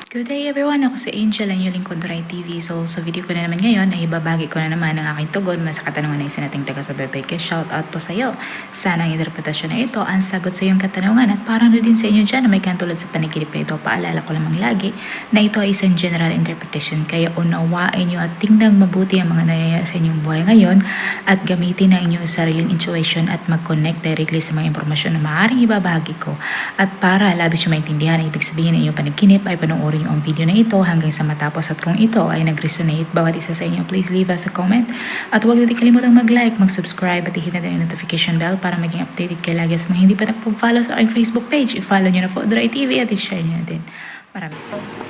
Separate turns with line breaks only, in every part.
Good day everyone! Ako si Angel, ang inyong lingkod Rai TV. So sa video ko na naman ngayon ay ibabagi ko na naman ang aking tugon sa katanungan na isa nating taga-subaybay. Shout out po sa iyo. Sana ang interpretasyon na ito ang sagot sa iyong katanungan at para din sa inyo dyan na may katulad sa paniginip na ito. Paalala ko lamang lagi na ito ay isang general interpretation kaya unawain nyo at tingnan mabuti ang mga nangyayari sa inyong buhay ngayon at gamitin ang inyong sariling intuition at mag-connect directly sa mga impormasyon na maaaring ibabahagi ko. At para labis nyo maintindihan ang ibig sabihin ng inyong paniginip ay panoorin nyo ang video na ito hanggang sa matapos at kung ito ay nag-resonate bawat isa sa inyo, please leave us a comment at huwag natin kalimutang mag-like, mag-subscribe at i-hit natin ang notification bell para maging updated kayo lagi sa mga hindi pa nakapag-follow sa aking Facebook page. I-follow nyo na po Rai TV at i-share nyo na din. Maraming salamat.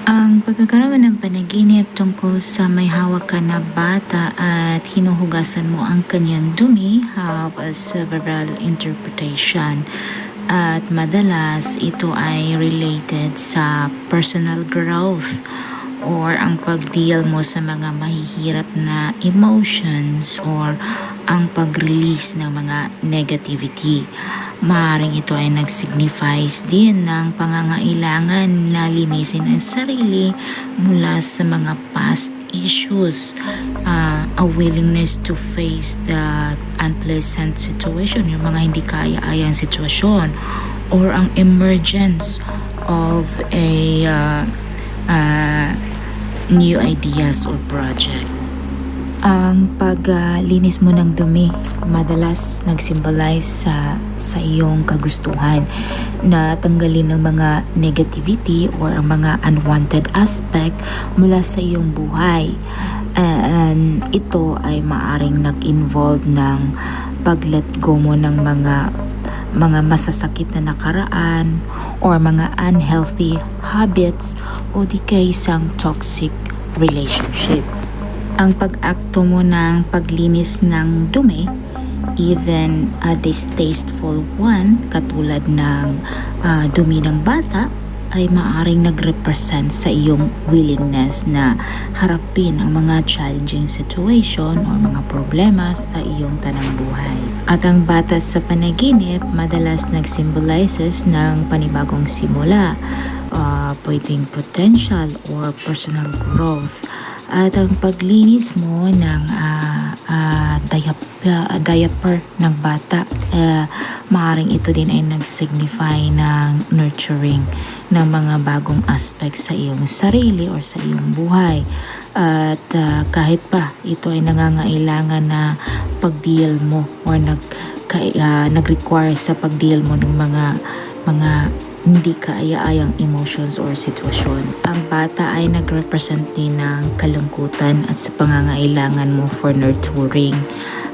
Ang pagkakaroon ng panaginip tungkol sa may hawak ka na bata at hinuhugasan mo ang kanyang dumi have a several interpretation. At madalas ito ay related sa personal growth or ang pag-deal mo sa mga mahihirap na emotions or ang pag-release ng mga negativity. Maaaring ito ay nag-signifies din ng pangangailangan na linisin ang sarili mula sa mga past issues, a willingness to face the unpleasant situation, yung mga hindi kaya-ayang sitwasyon, or ang emergence of a new ideas or project. Ang paglinis mo ng dumi madalas nag-symbolize sa iyong kagustuhan na tanggalin ng mga negativity or ang mga unwanted aspect mula sa iyong buhay. And ito ay maaring nag-involve ng pag-let go mo ng mga masasakit na nakaraan or mga unhealthy habits o di kaya isang toxic relationship. Ang pag-akto mo ng paglinis ng dumi, even a distasteful one, katulad ng dumi ng bata, ay maaaring nag-represent sa iyong willingness na harapin ang mga challenging situation o mga problema sa iyong tanang buhay. At ang bata sa panaginip madalas nag-symbolizes ng panibagong simula, pwedeng potential or personal growth. At ang paglinis mo ng diaper ng bata, maaaring ito din ay nag-signify ng nurturing ng mga bagong aspect sa iyong sarili or sa iyong buhay. At kahit pa ito ay nangangailangan na pag-deal mo or nag-require sa pag-deal mo ng mga hindi kaaya-ayang emotions or sitwasyon. Ang bata ay nag-represent din ng kalungkutan at sa pangangailangan mo for nurturing.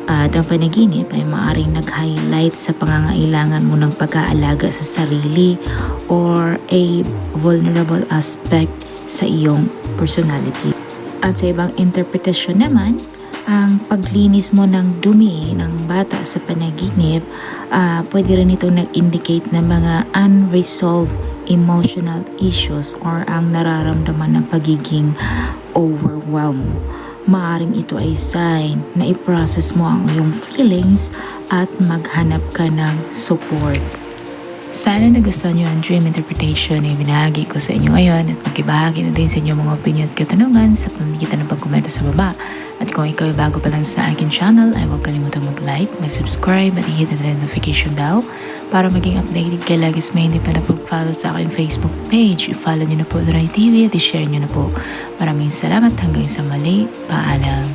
At ang panaginip ay maaaring nag-highlight sa pangangailangan mo ng pag-aalaga sa sarili or a vulnerable aspect sa iyong personality. At sa ibang interpretasyon naman, ang paglinis mo ng dumi ng bata sa panaginip, pwede rin itong nag-indicate ng mga unresolved emotional issues or ang nararamdaman ng pagiging overwhelmed. Maaring ito ay sign na i-process mo ang iyong feelings at maghanap ka ng support. Sana nagustuhan nyo ang dream interpretation na ibinahagi ko sa inyo ngayon at magibahagi na din sa inyo mga opinion at katanungan sa pamamagitan ng pagkomento sa baba. At kung ikaw ay bago pa lang sa akin channel ay huwag kalimutang mag-like, mag-subscribe at i-hit na notification bell para maging updated kayo lagi sa may hindi pa napag-follow sa aking Facebook page. I-follow nyo na po Rai TV at i-share nyo na po. Maraming salamat hanggang sa mali. Paalam.